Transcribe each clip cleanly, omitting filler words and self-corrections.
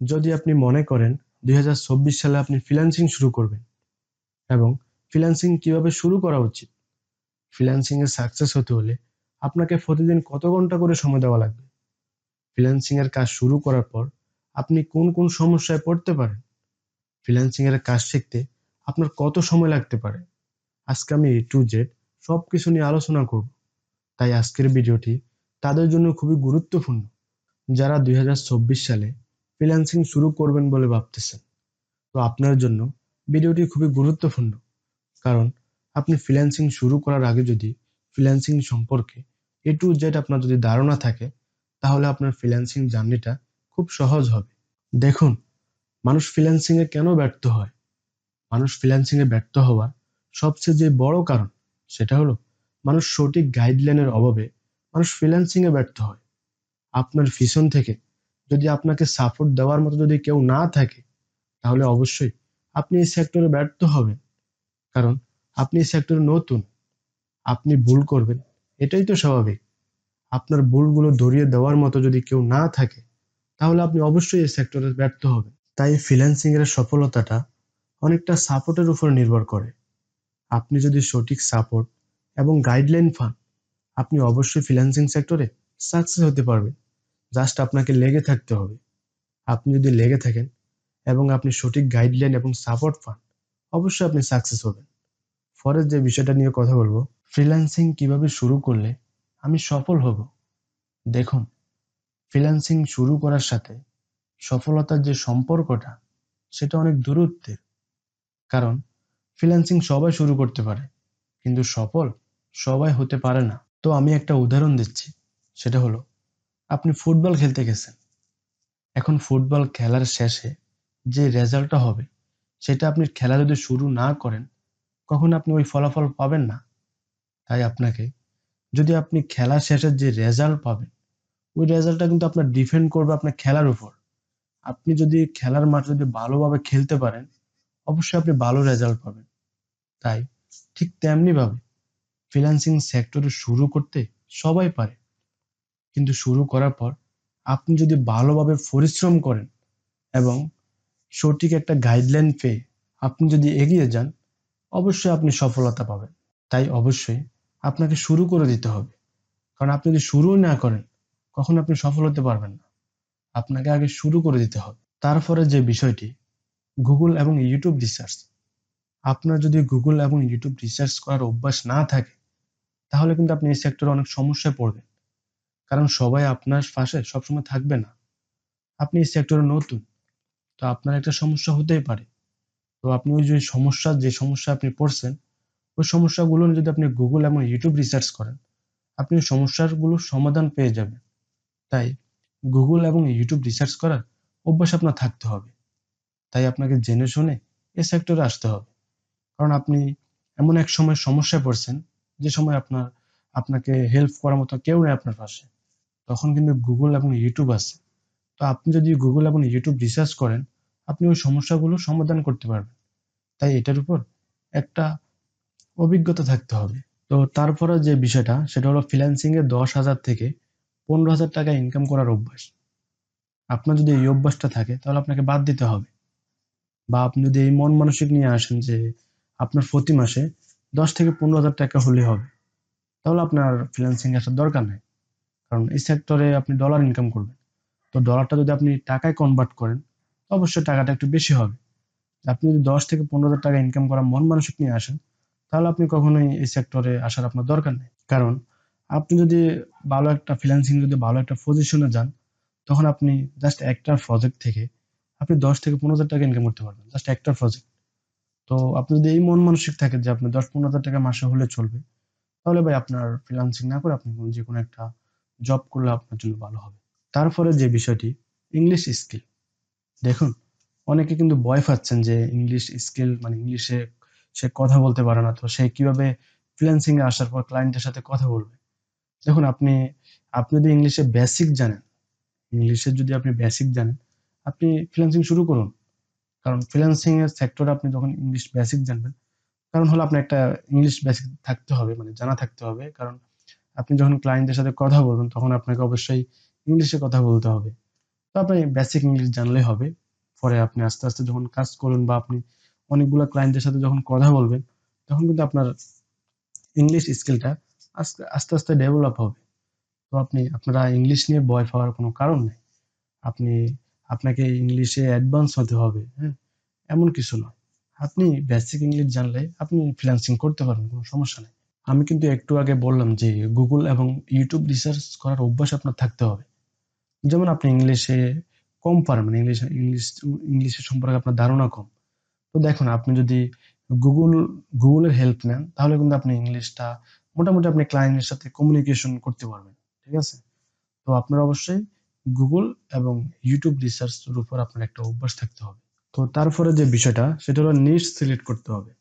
যদি আপনি মনে করেন 2024 সালে আপনি ফ্রিল্যান্সিং শুরু করবেন এবং ফ্রিল্যান্সিং কিভাবে শুরু করা উচিত, ফ্রিল্যান্সিং এ সাকসেস হতে হলে আপনাকে প্রতিদিন কত ঘন্টা করে সময় দেওয়া লাগবে, ফ্রিল্যান্সিং এর কাজ শুরু করার পর আপনি কোন কোন সমস্যায় পড়তে পারেন, ফ্রিল্যান্সিং এর কাজ শিখতে আপনার কত সময় লাগতে পারে, আজকে আমি A to Z সবকিছু নিয়ে আলোচনা করব। তাই আজকের ভিডিওটি তাদের জন্য খুবই গুরুত্বপূর্ণ যারা 2024 সালে ফ্রিল্যান্সিং শুরু করবেন বলে ভাবতেছেন। তো আপনার জন্য ভিডিওটি খুবই গুরুত্বপূর্ণ, কারণ আপনি ফ্রিল্যান্সিং শুরু করার আগে যদি ফ্রিল্যান্সিং সম্পর্কে A to Z আপনার যদি ধারণা থাকে, তাহলে আপনার ফ্রিল্যান্সিং জার্নিটা খুব সহজ হবে। দেখুন, মানুষ ফ্রিল্যান্সিং এ কেন ব্যর্থ হয়? মানুষ ফ্রিল্যান্সিং এ ব্যর্থ হওয়ার সবচেয়ে যে বড় কারণ, সেটা হলো মানুষ সঠিক গাইডলাইনের অভাবে মানুষ ফ্রিল্যান্সিং এ ব্যর্থ হয়। আপনার পিছন থেকে যদি আপনাকে সাপোর্ট দেওয়ার মতো যদি কেউ না থাকে, তাহলে অবশ্যই আপনি এই সেক্টরে ব্যর্থ হবেন। কারণ আপনি এই সেক্টরে নতুন, আপনি ভুল করবেন, এটাই তো স্বাভাবিক। আপনার ভুলগুলো ধরিয়ে দেওয়ার মতো যদি কেউ না থাকে, তাহলে আপনি অবশ্যই এই সেক্টরে ব্যর্থ হবেন। তাই ফ্রিল্যান্সিং এর সফলতাটা অনেকটা সাপোর্টের উপর নির্ভর করে। আপনি যদি সঠিক সাপোর্ট এবং গাইডলাইন পান, আপনি অবশ্যই ফ্রিল্যান্সিং সেক্টরে সাকসেস হতে পারবেন। জাস্ট আপনাকে লেগে থাকতে হবে। আপনি যদি লেগে থাকেন এবং আপনি সঠিক গাইডলাইন এবং সাপোর্ট পান, অবশ্যই আপনি সাকসেস হবেন। পরের যে বিষয়টা নিয়ে কথা বলবো, ফ্রিল্যান্সিং কিভাবে শুরু করলে আমি সফল হব। দেখুন, ফ্রিল্যান্সিং শুরু করার সাথে সফলতার যে সম্পর্কটা, সেটা অনেক দূরত্বের। কারণ ফ্রিল্যান্সিং সবাই শুরু করতে পারে, কিন্তু সফল সবাই হতে পারে না। তো আমি একটা উদাহরণ দিচ্ছি, সেটা হলো আপনি ফুটবল খেলতে গেছেন। এখন ফুটবল খেলার শেষে যে রেজাল্টটা হবে, সেটা আপনি খেলা যদি শুরু না করেন, কখনো আপনি ওই ফলাফল পাবেন না। তাই আপনাকে, যদি আপনি খেলা শেষে যে রেজাল্ট পাবেন, ওই রেজাল্টটা কিন্তু আপনার ডিপেন্ড করবে আপনার খেলার উপর। আপনি যদি খেলার মাঠে যদি ভালোভাবে খেলতে পারেন, অবশ্যই আপনি ভালো রেজাল্ট পাবেন। তাই ঠিক তেমনি ভাবে ফ্রিল্যান্সিং সেক্টরে শুরু করতে সবাই পারে, কিন্তু শুরু করার পর আপনি যদি ভালোভাবে পরিশ্রম করেন এবং সঠিক একটা গাইডলাইন পেয়ে আপনি যদি এগিয়ে যান, অবশ্যই আপনি সফলতা পাবেন। তাই অবশ্যই আপনাকে শুরু করে দিতে হবে। কারণ আপনি যদি শুরু না করেন, কখনো আপনি সফল হতে পারবেন না। আপনাকে আগে শুরু করে দিতে হবে। তারপরে যে বিষয়টি, গুগল এবং ইউটিউব রিসার্চ। আপনার যদি গুগল এবং ইউটিউব রিসার্চ করার অভ্যাস না থাকে, তাহলে কিন্তু আপনি এই সেক্টরে অনেক সমস্যায় পড়বেন। কারণ সবাই আপনার পাশে সবসময় থাকবে না। আপনি এই সেক্টরে নতুন, তো আপনার একটা সমস্যা হতেই পারে। তো আপনি ওই যে সমস্যা আপনি পড়ছেন, ওই সমস্যাগুলো নিয়ে যদি আপনি গুগল এবং ইউটিউব রিসার্চ করেন, আপনি ওই সমস্যাগুলোর সমাধান পেয়ে যাবেন। তাই গুগল এবং ইউটিউব রিসার্চ করার অভ্যাস আপনার থাকতে হবে। তাই আপনাকে জেনে শুনে এই সেক্টরে আসতে হবে। কারণ আপনি এমন এক সময় সমস্যায় পড়ছেন, যে সময় আপনাকে হেল্প করার মতো কেউ নেই আপনার পাশে। তখন কিন্তু গুগল এবং ইউটিউব আছে। তো আপনি যদি গুগল এবং ইউটিউব রিসার্চ করেন, আপনি ওই সমস্যাগুলো সমাধান করতে পারবেন। তাই এটার উপর একটা অভিজ্ঞতা থাকতে হবে। তো তারপরে যে বিষয়টা, সেটা হলো ফ্রিল্যান্সিং এ 10,000 থেকে 15,000 টাকা ইনকাম করার অভ্যাস। আপনার যদি এই অভ্যাসটা থাকে, তাহলে আপনাকে বাদ দিতে হবে। বা আপনি যদি এই মন মানসিক নিয়ে আসেন যে আপনার প্রতি মাসে 10 থেকে 15,000 টাকা হলে হবে, তাহলে আপনার ফ্রিল্যান্সিং আসার দরকার নেই। কারণ এই সেক্টরে আপনি ডলার ইনকাম করবেন। তো ডলারটা যদি আপনি টাকায় কনভার্ট করেন, তো অবশ্যই টাকাটা একটু বেশি হবে। আপনি যদি 10 থেকে 15,000 টাকা ইনকাম করা মন মানসিক নিয়ে আসেন, তাহলে আপনি কখনোই এই সেক্টরে আসার আপনার দরকার নেই। কারণ আপনি যদি ভালো একটা পজিশনে যান, তখন আপনি জাস্ট একটা প্রজেক্ট থেকে আপনি 10 থেকে 15,000 টাকা ইনকাম করতে পারবেন। জাস্ট একটা প্রজেক্ট। তো আপনি যদি এই মন মানসিক থাকে যে আপনি 10-15,000 টাকা মাসে হলে চলবে, তাহলে ভাই আপনার ফ্রিল্যান্সিং না করে আপনি যেকোনো একটা জব করলে আপনার জন্য ভালো হবে। তারপরে যে বিষয়টি, ইংলিশ স্কিল। দেখুন, অনেকে কিন্তু ভয় পাচ্ছেন যে ইংলিশ স্কিল মানে ইংলিশে সে কথা বলতে পারে না, তো সে কিভাবে ফ্রিল্যান্সিং এ আসার পর ক্লায়েন্টের সাথে কথা বলবে। দেখুন, আপনি আপনি যদি ইংলিশে যদি আপনি বেসিক জানেন, আপনি ফ্রিল্যান্সিং শুরু করুন। কারণ ফ্রিল্যান্সিং এর সেক্টরে আপনি যখন ইংলিশ বেসিক জানবেন, কারণ হলো আপনার একটা ইংলিশ বেসিক থাকতে হবে, মানে জানা থাকতে হবে। কারণ আপনি যখন ক্লায়েন্টের সাথে কথা বলবেন, তখন আপনাকে অবশ্যই ইংলিশে কথা বলতে হবে। তো আপনি বেসিক ইংলিশ জানলেই হবে। পরে আপনি আস্তে আস্তে যখন কাজ করবেন বা আপনি অনেকগুলো ক্লায়েন্টের সাথে যখন কথা বলবেন, তখন কিন্তু আপনার ইংলিশ স্কিলটা আস্তে আস্তে আস্তে ডেভেলপ হবে। তো আপনারা ইংলিশ নিয়ে ভয় পাওয়ার কোনো কারণ নেই। আপনি আপনাকে ইংলিশে অ্যাডভান্স হতে হবে, হ্যাঁ? এমন কিছু নয়। আপনি বেসিক ইংলিশ জানলে আপনি ফ্রিল্যান্সিং করতে পারবেন, কোনো সমস্যা নেই। আমি কিন্তু একটু আগে বললাম যে গুগল এবং ইউটিউব রিসার্চ করার অভ্যাস আপনার থাকতে হবে। যেমন আপনি ইংলিশে কম পারেন, মানে ইংলিশের সম্পর্কে আপনার ধারণা কম। তো দেখুন, আপনি যদি গুগল গুগলের হেল্প নেন, তাহলে কিন্তু আপনি ইংলিশটা মোটামুটি আপনি ক্লায়েন্টের সাথে কমিউনিকেশন করতে পারবেন। ঠিক আছে? তো আপনার অবশ্যই গুগল এবং ইউটিউব রিসার্চের উপর আপনার একটা অভ্যাস থাকতে হবে। তো তারপরে যে বিষয়টা, সেটা হলো নিশ সিলেক্ট করতে হবে।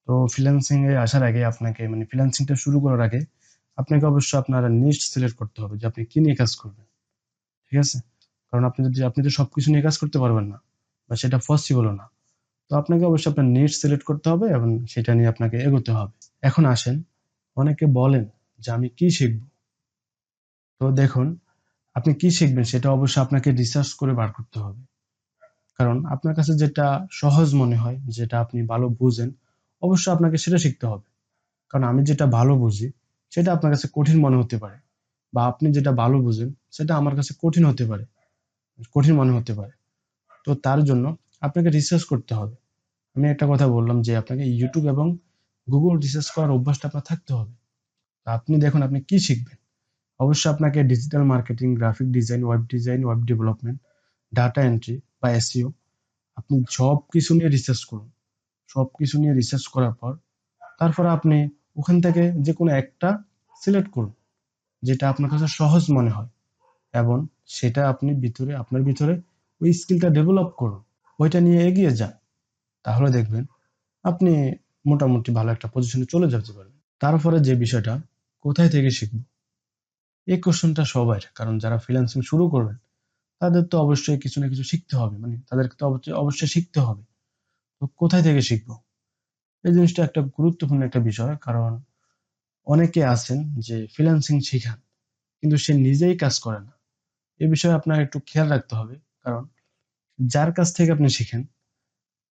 তো ফ্রিল্যান্সিং এ আসার আগে আপনাকে, মানে ফ্রিল্যান্সিংটা শুরু করার আগে আপনাকে অবশ্যই আপনার নিশ সিলেক্ট করতে হবে যে আপনি কি নিয়ে কাজ করবেন। ঠিক আছে? কারণ আপনি তো সবকিছু নিয়ে কাজ করতে পারবেন না, বা সেটা পসিবলও না। তো আপনাকে অবশ্যই আপনার নিশ সিলেক্ট করতে হবে এবং সেটা নিয়ে আপনাকে এগোতে হবে। এখন আসেন, অনেকে বলেন যে আমি কি শিখব। তো দেখুন, আপনি কি শিখবেন সেটা অবশ্যই আপনাকে রিসার্চ করে বার করতে হবে। কারণ আপনার কাছে যেটা সহজ মনে হয়, যেটা আপনি ভালো বুঝেন, অবশ্যই আপনাকে সেটা শিখতে হবে। কারণ আমি যেটা ভালো বুঝি সেটা আপনার কাছে কঠিন মনে হতে পারে, বা আপনি যেটা ভালো বুঝেন সেটা আমার কাছে কঠিন মনে হতে পারে। তো তার জন্য আপনাকে রিসার্চ করতে হবে। আমি একটা কথা বললাম যে আপনাকে ইউটিউব এবং গুগল রিসার্চ করার অভ্যাসটা আপনার থাকতে হবে। তা আপনি দেখুন আপনি কি শিখবেন। অবশ্যই আপনাকে digital marketing, graphic design, web development, data entry বা এসইও, আপনি সবকিছু নিয়ে রিসার্চ করুন। সবকিছু নিয়ে রিসার্চ করার পর তারপরে আপনি ওখান থেকে যেকোনো একটা সিলেক্ট করুন, যেটা আপনার কাছে সহজ মনে হয়, এবং সেটা আপনার ভিতরে ওই স্কিলটা ডেভেলপ করুন। ওইটা নিয়ে এগিয়ে যান। তাহলে দেখবেন আপনি মোটামুটি ভালো একটা পজিশনে চলে যেতে পারবেন। তারপরে যে বিষয়টা, কোথায় থেকে শিখব? এই কোশ্চেনটা সবার, কারণ যারা ফ্রিল্যান্সিং শুরু করবেন তাদের তো অবশ্যই কিছু না কিছু শিখতে হবে, মানে তাদেরকে তো অবশ্যই শিখতে হবে। তো কোথায় থেকে শিখবো? এই জিনিসটা একটা গুরুত্বপূর্ণ একটা বিষয়। কারণ অনেকে আছেন যে ফ্রিল্যান্সিং শিখান, কিন্তু সে নিজেই কাজ করে না। এই বিষয়ে আপনার একটু খেয়াল রাখতে হবে। কারণ যার কাছ থেকে আপনি শিখেন,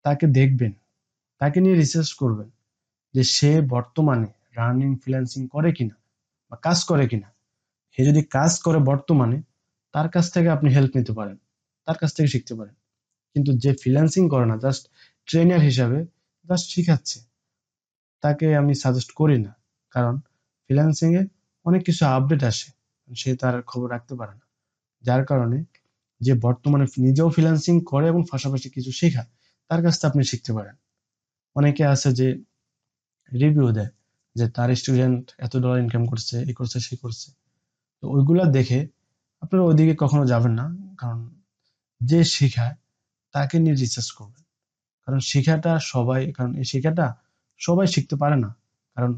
তাকে দেখবেন, তাকে নিয়ে রিসার্চ করবেন যে সে বর্তমানে রানিং ফ্রিল্যান্সিং করে কিনা বা কাজ করে কিনা। সে যদি কাজ করে বর্তমানে, তার কাছ থেকে আপনি হেল্প নিতে পারেন, তার কাছ থেকে শিখতে পারেন। কিন্তু যে ফ্রিল্যান্সিং করে না, জাস্ট ট্রেনার হিসাবে জাস্ট শিখাচ্ছে, তাকে আমি সাজেস্ট করি না। কারণ ফ্রিল্যান্সিং এ অনেক কিছু আপডেট আসে, সে তার খবর রাখতে পারে না। যার কারণে যে বর্তমানে নিজেও ফ্রিল্যান্সিং করে এবং পাশাপাশি কিছু শেখায়, তার কাছ থেকে আপনি শিখতে পারেন। অনেকে আছে যে রিভিউ দেয় যে তার স্টুডেন্ট এত ডলার ইনকাম করছে, এই করছে, সে করছে। তো ওইগুলা দেখে আপনারা ওইদিকে কখনো যাবেন না। কারণ যে শেখায় তাকে নিয়ে রিসার্চ করবেন। কারণ এই শেখাটা সবাই শিখতে পারে না। কারণ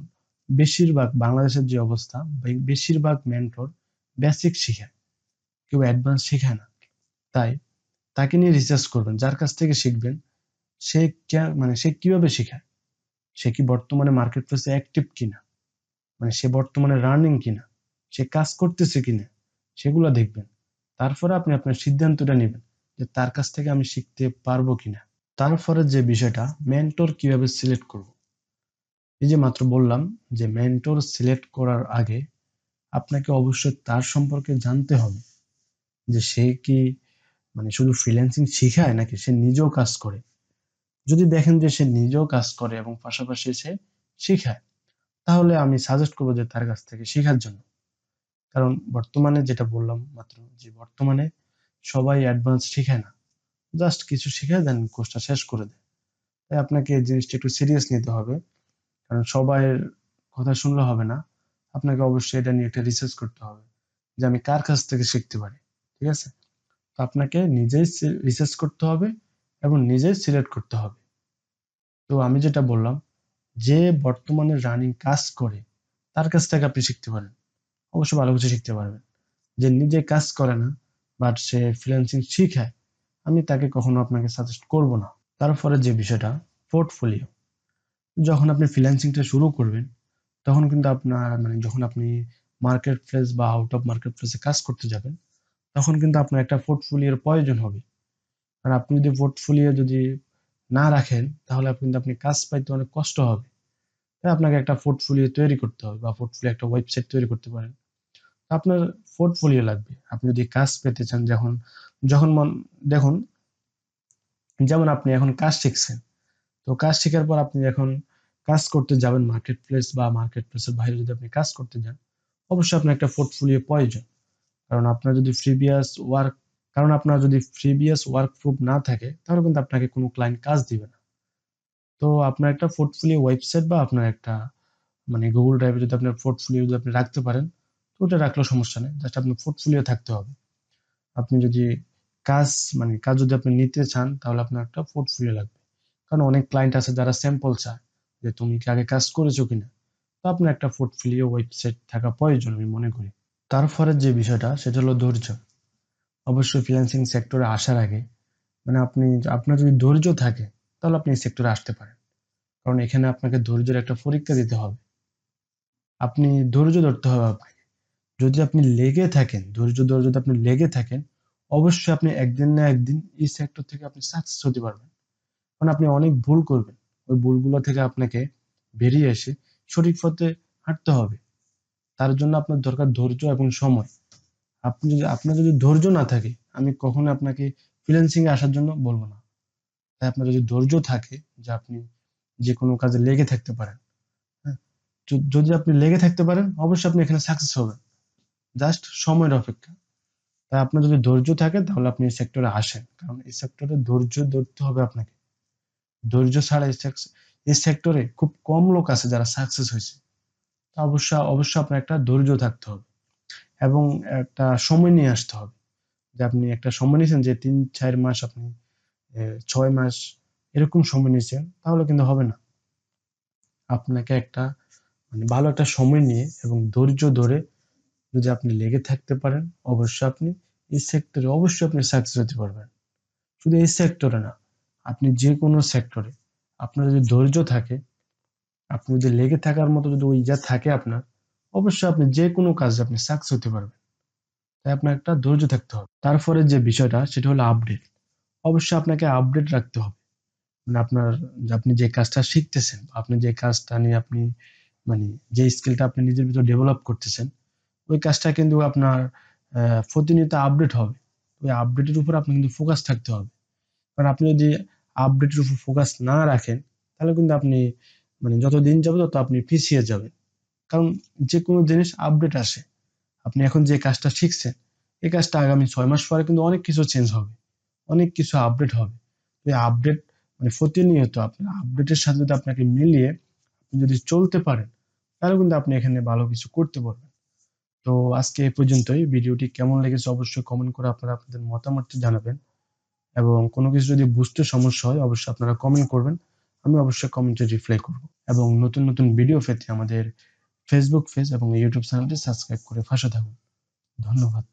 বেশিরভাগ বাংলাদেশের যে অবস্থা, বেশিরভাগ মেন্টর বেসিক শিখায়, কেউ অ্যাডভান্স শেখায় না। তাই তাকে নিয়ে রিসার্চ করবেন, যার কাছ থেকে শিখবেন সে কিভাবে শেখায়, সে কি বর্তমানে মার্কেট প্লেসে অ্যাক্টিভ কিনা, মানে সে বর্তমানে রানিং কিনা, সে কাজ করতেছে কিনা, সেগুলো দেখবেন। তারপরে আপনি আপনার সিদ্ধান্তটা নেবেন যে তার কাছ থেকে আমি শিখতে পারবো কিনা। তারপরে যে বিষয়টা, মেন্টর কিভাবে সিলেক্ট করব। এই যে মাত্র বললাম যে মেন্টর সিলেক্ট করার আগে আপনাকে অবশ্যই তার সম্পর্কে জানতে হবে যে সে কি, মানে শুধু ফ্রিল্যান্সিং শিখায় নাকি সে নিজেও কাজ করে। যদি দেখেন যে সে নিজেও কাজ করে এবং পাশাপাশি সে শিখায়, তাহলে আমি সাজেস্ট করবো যে তার কাছ থেকে শেখার জন্য। কারণ বর্তমানে যেটা বললাম মাত্র, যে বর্তমানে সবাই অ্যাডভান্স শিখায় না, জাস্ট কিছু শিখায় দেন কোর্সটা শেষ করে দেয়। তাই আপনাকে এই জিনিসটা একটু সিরিয়াস নিতে হবে। কারণ সবাইয়ের কথা শুনলে হবে না। আপনাকে অবশ্যই এটা নিয়ে একটা রিসার্চ করতে হবে যে আমি কার কাছ থেকে শিখতে পারি। ঠিক আছে? তো আপনাকে নিজেই রিসার্চ করতে হবে এবং নিজেই সিলেক্ট করতে হবে। তো আমি যেটা বললাম, যে বর্তমানে রানিং কাজ করে তার কাছ থেকে আপনি শিখতে পারেন, অবশ্যই ভালো কিছু শিখতে পারবেন। যে নিজে কাজ করে না বাট সে ফ্রিল্যান্সিং শিখায়, আমি তাকে কখনো আপনাকে সাজেস্ট করব না। তারপরে যে বিষয়টা, পোর্টফোলিও। যখন আপনি ফ্রিল্যান্সিংটা শুরু করবেন, তখন কিন্তু আপনার, মানে যখন আপনি মার্কেট প্লেস বা আউট অফ মার্কেট প্লেসে কাজ করতে যাবেন, তখন কিন্তু আপনার একটা পোর্টফোলিওর প্রয়োজন হবে। কারণ আপনি যদি পোর্টফোলিও যদি না রাখেন তাহলে আপনি কাজ পাইতে অনেক কষ্ট হবে। তাই আপনাকে একটা পোর্টফোলিও তৈরি করতে হবে বা পোর্টফোলিও একটা ওয়েবসাইট তৈরি করতে পারেন। আপনার পোর্টফোলিও লাগবে। আপনি যদি কাজ পেতে চান, যখন যখন মন দেখুন, যেমন আপনি এখন কাজ শিখছেন। তো কাজ শেখার পর আপনি এখন কাজ করতে যাবেন মার্কেট প্লেস বা মার্কেট প্লেসের বাইরে যদি আপনি কাজ করতে যান, অবশ্যই আপনার একটা পোর্টফোলিও প্রয়োজন। কারণ আপনার যদি প্রিভিয়াস ওয়ার্ক প্রুফ না থাকে তাহলে কিন্তু আপনাকে কোনো ক্লায়েন্ট কাজ দিবে না। তো আপনার একটা পোর্টফোলিও ওয়েবসাইট বা আপনার একটা গুগল ড্রাইভে যদি আপনার পোর্টফোলিও যদি আপনি রাখতে পারেন, তো ওটা রাখলেও সমস্যা নেই, জাস্ট আপনার পোর্টফোলিও থাকতে হবে। আপনি যদি কাজ কাজ যদি আপনি নিতে চান তাহলে আপনার একটা পোর্টফোলিও লাগবে। কারণ অনেক ক্লায়েন্ট আছে যারা স্যাম্পল চায় যে তুমি কি আগে কাজ করেছো কিনা। তো আপনার একটা পোর্টফোলিও ওয়েবসাইট থাকা প্রয়োজন আমি মনে করি। তারপরে যে বিষয়টা সেটা হলো ধৈর্য। অবশ্যই ফ্রিল্যান্সিং সেক্টরে আসার আগে আপনি আপনার যদি ধৈর্য থাকে তাহলে আপনি এই সেক্টরে আসতে পারেন। কারণ এখানে আপনাকে ধৈর্যের একটা পরীক্ষা দিতে হবে। আপনি ধৈর্য ধরতে হবে আপনাকে। যদি আপনি লেগে থাকেন, ধৈর্য ধরে যদি আপনি লেগে থাকেন, অবশ্যই আপনি একদিন না একদিন এই সেক্টর থেকে আপনি সাকসেস হতে পারবেন। কারণ আপনি অনেক ভুল করবেন। ওই ভুলগুলো থেকে আপনাকে বেরিয়ে এসে সঠিক পথে হাঁটতে হবে। তার জন্য আপনার দরকার ধৈর্য এবং সময়। আপনার যদি ধৈর্য না থাকে, আমি কখনো আপনাকে ফ্রিল্যান্সিং এ আসার জন্য বলবো না। তাই আপনার যদি ধৈর্য থাকে যে আপনি যে কোনো কাজে লেগে থাকতে পারেন, হ্যাঁ? যদি আপনি লেগে থাকতে পারেন অবশ্যই আপনি এখানে সাকসেস হবেন। জাস্ট সময়ের অপেক্ষা। তাই আপনার যদি ধৈর্য থাকে তাহলে আপনি এই সেক্টরে আসেন। কারণ এই সেক্টরে ধৈর্য ধরতে হবে আপনাকে। ধৈর্য ছাড়া এই সেক্টরে খুব কম লোক আছে যারা সাকসেস হয়েছে। তো অবশ্যই আপনার একটা ধৈর্য থাকতে হবে এবং একটা সময় নিয়ে আসতে হবে। যে আপনি একটা সময় নিয়েছেন যে ৩-৪ মাস আপনি ৬ মাস এরকম সময় নিয়েছেন তাহলে কিন্তু হবে না। আপনাকে একটা ভালো একটা সময় নিয়ে এবং ধৈর্য ধরে যদি আপনি লেগে থাকতে পারেন, অবশ্যই আপনি এই সেক্টরে অবশ্যই আপনি সাকসেস হতে পারবেন। শুধু এই সেক্টরে না, আপনি যেকোনো সেক্টরে আপনার যদি ধৈর্য থাকে, আপনি যদি লেগে থাকার মতো যদি ওই থাকে আপনার, অবশ্যই আপনি যেকোনো কাজে আপনি সাকসেস হতে পারবেন। তাই আপনার একটা ধৈর্য থাকতে হবে। তারপরে যে বিষয়টা সেটা হলো আপডেট। অবশ্যই আপনাকে আপডেট রাখতে হবে। আপনার আপনি যে কাজটা শিখতেছেন, আপনি যে কাজটা নিয়ে আপনি মানে যে স্কিলটা আপনি নিজের ভিতর ডেভেলপ করতেছেন, ওই কাজটা কিন্তু আপনার প্রতিনিয়ত আপডেট হবে। ওই আপডেটের উপর আপনি কিন্তু ফোকাস থাকতে হবে। কারণ আপনি যদি আপডেটের উপর ফোকাস না রাখেন তাহলে কিন্তু আপনি যত দিন যাবে তত আপনি পিছিয়ে যাবেন। কারণ যেকোনো জিনিস আপডেট আসে। আপনি এখন যে কাজটা শিখছেন, এই কাজটা আগামী ৬ মাস পরে কিন্তু অনেক কিছু চেঞ্জ হবে। অনেক কিছু আপডেট হবে। এই আপডেট প্রতিনিয়ত আপনার আপডেটের সাথে যদি আপনাকে মিলিয়ে আপনি যদি চলতে পারেন, তাহলে কিন্তু আপনি এখানে ভালো কিছু করতে পারবেন। তো আজকে এই পর্যন্তই। ভিডিওটি কেমন লেগেছে অবশ্যই কমেন্ট করে আপনারা আপনাদের মতামতটি জানাবেন। এবং কোনো কিছু যদি বুঝতে সমস্যা হয় অবশ্যই আপনারা কমেন্ট করবেন। আমি অবশ্যই কমেন্টে রিপ্লাই করব। এবং নতুন নতুন ভিডিও পেতে আমাদের ফেসবুক পেজ এবং ইউটিউব চ্যানেলটি সাবস্ক্রাইব করে পাশে থাকুন। ধন্যবাদ।